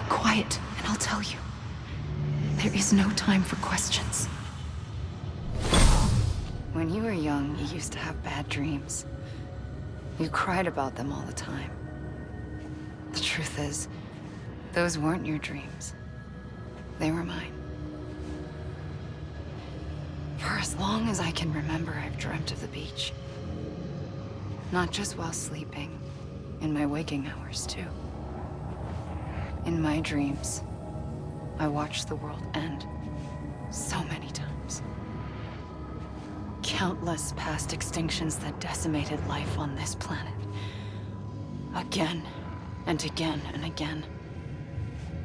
Quiet, and I'll tell you. There is no time for questions. When you were young, you used to have bad dreams. You cried about them all the time. The truth is, those weren't your dreams. They were mine. For as long as I can remember, I've dreamt of the beach. Not just while sleeping, in my waking hours too. In my dreams, I watched the world end so many times. Countless past extinctions that decimated life on this planet. Again, and again, and again.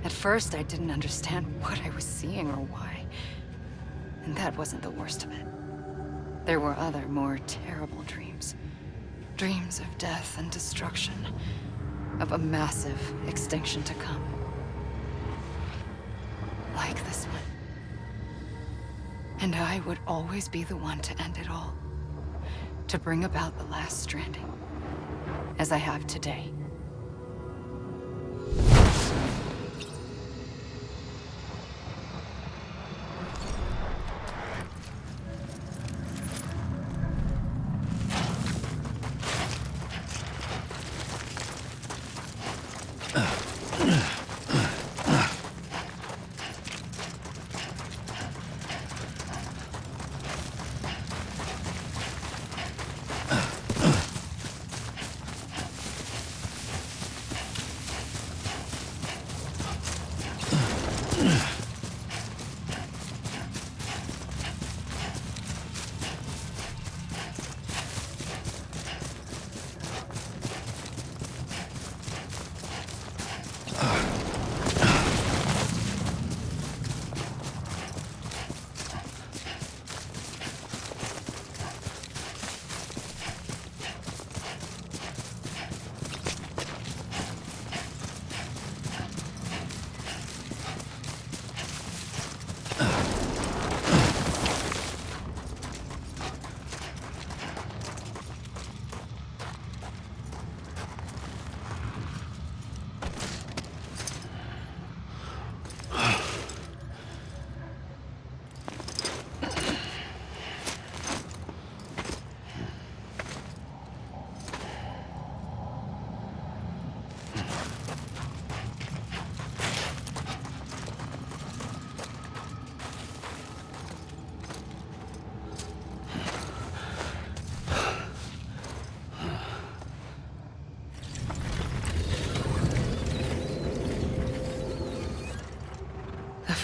At first, I didn't understand what I was seeing or why. And that wasn't the worst of it. There were other, more terrible dreams. Dreams of death and destruction. Of a massive extinction to come. Like this one. And I would always be the one to end it all. To bring about the last stranding. As I have today.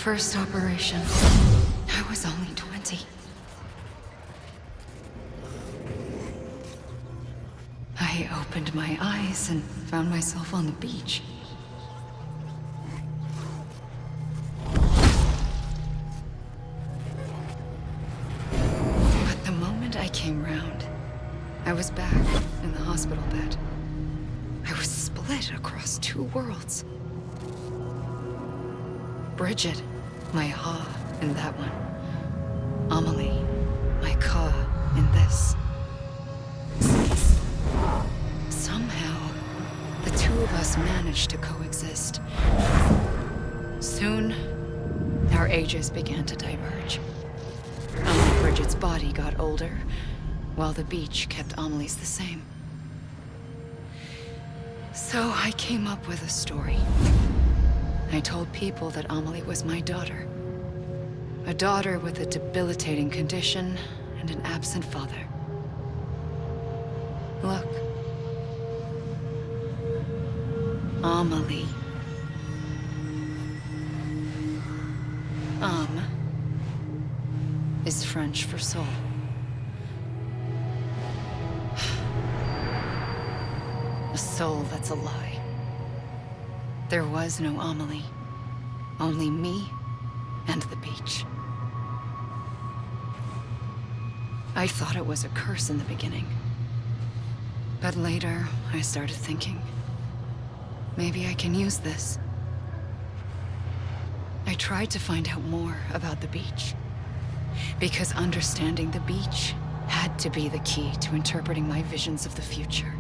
First operation. I was only 20. I opened my eyes and found myself on the beach. But the moment I came round, I was back in the hospital bed. I was split across two worlds. Bridget, my Ha in that one. Amelie, my Ka in this. Somehow, the two of us managed to coexist. Soon, our ages began to diverge. Bridget's body got older, while the beach kept Amelie's the same. So I came up with a story. I told people that Amelie was my daughter. A daughter with a debilitating condition and an absent father. Look. Amelie. Is French for soul. A soul that's a lie. There was no Amelie. Only me and the beach. I thought it was a curse in the beginning. But later, I started thinking, maybe I can use this. I tried to find out more about the beach. Because understanding the beach had to be the key to interpreting my visions of the future.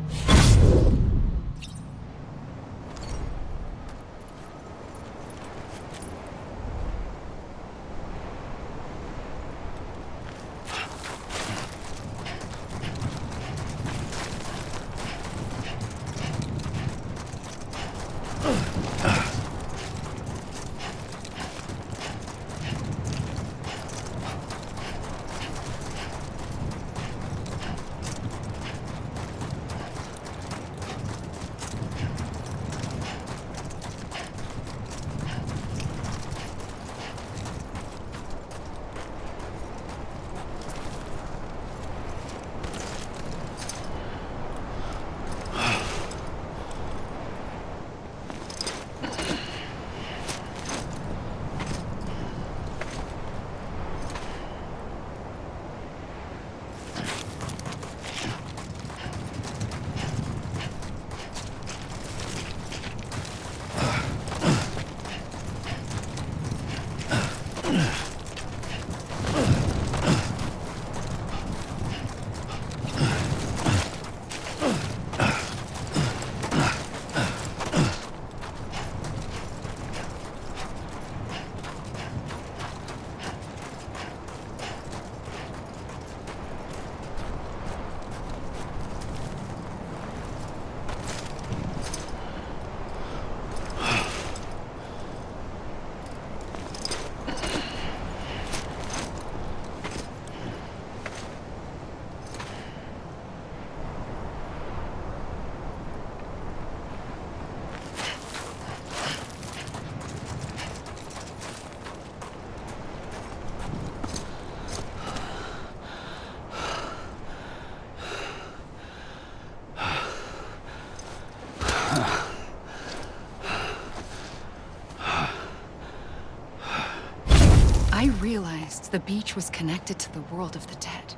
I realized the beach was connected to the world of the dead,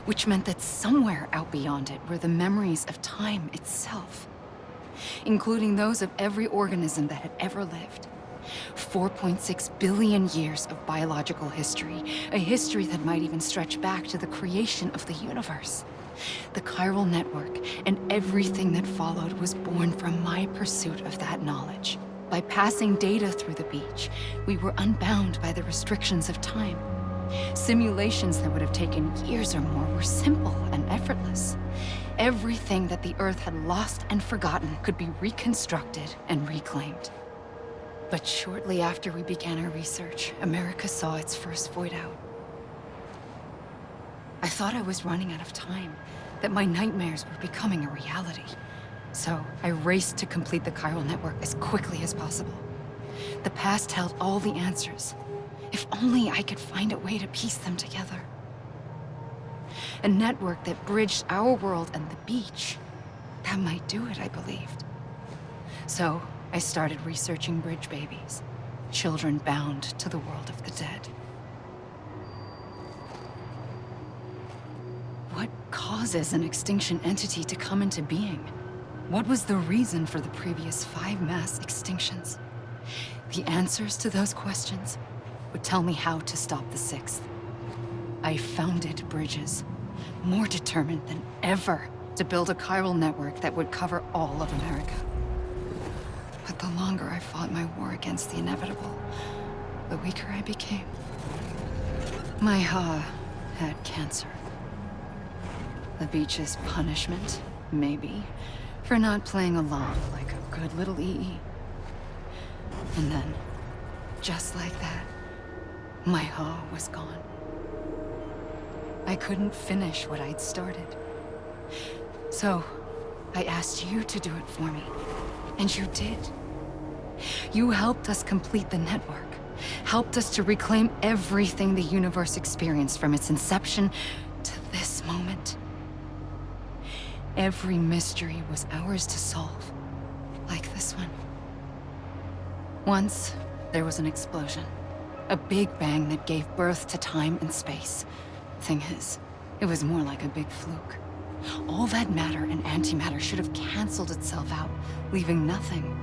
which meant that somewhere out beyond it were the memories of time itself, including those of every organism that had ever lived. 4.6 billion years of biological history, a history that might even stretch back to the creation of the universe. The chiral network and everything that followed was born from my pursuit of that knowledge. By passing data through the beach, we were unbound by the restrictions of time. Simulations that would have taken years or more were simple and effortless. Everything that the Earth had lost and forgotten could be reconstructed and reclaimed. But shortly after we began our research, America saw its first void out. I thought I was running out of time, that my nightmares were becoming a reality. So I raced to complete the chiral network as quickly as possible. The past held all the answers. If only I could find a way to piece them together. A network that bridged our world and the beach. That might do it, I believed. So I started researching bridge babies, children bound to the world of the dead. What causes an extinction entity to come into being? What was the reason for the previous 5 mass extinctions? The answers to those questions would tell me how to stop the 6th. I founded bridges, more determined than ever to build a chiral network that would cover all of America. But the longer I fought my war against the inevitable, the weaker I became. My Ha had cancer. The beach's punishment, maybe, for not playing along like a good little EE. And then, just like that, my Ha was gone. I couldn't finish what I'd started. So, I asked you to do it for me. And you did. You helped us complete the network. Helped us to reclaim everything the universe experienced from its inception to this moment. Every mystery was ours to solve. Like this one. Once, there was an explosion. A big bang that gave birth to time and space. Thing is, it was more like a big fluke. All that matter and antimatter should have canceled itself out, leaving nothing.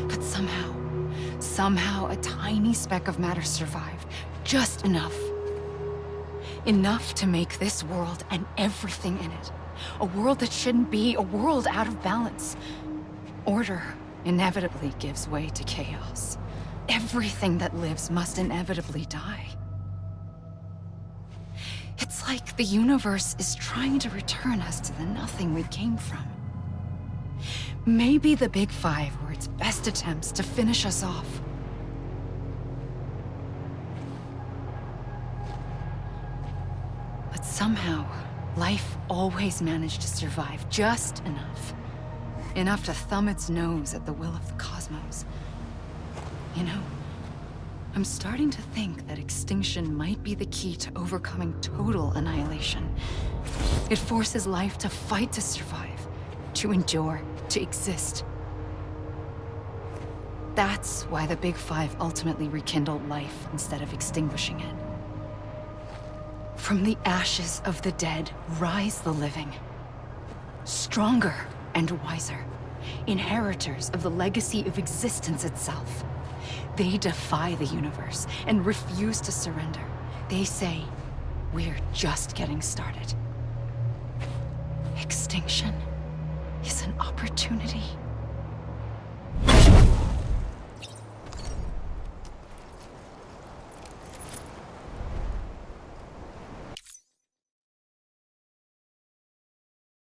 But somehow a tiny speck of matter survived. Just enough. Enough to make this world and everything in it. A world that shouldn't be, a world out of balance. Order inevitably gives way to chaos. Everything that lives must inevitably die. It's like the universe is trying to return us to the nothing we came from. Maybe the Big Five were its best attempts to finish us off. But somehow, life always managed to survive just enough. Enough to thumb its nose at the will of the cosmos. You know, I'm starting to think that extinction might be the key to overcoming total annihilation. It forces life to fight to survive, to endure, to exist. That's why the Big Five ultimately rekindled life instead of extinguishing it. From the ashes of the dead rise the living. Stronger and wiser. Inheritors of the legacy of existence itself. They defy the universe and refuse to surrender. They say, we're just getting started. Extinction is an opportunity.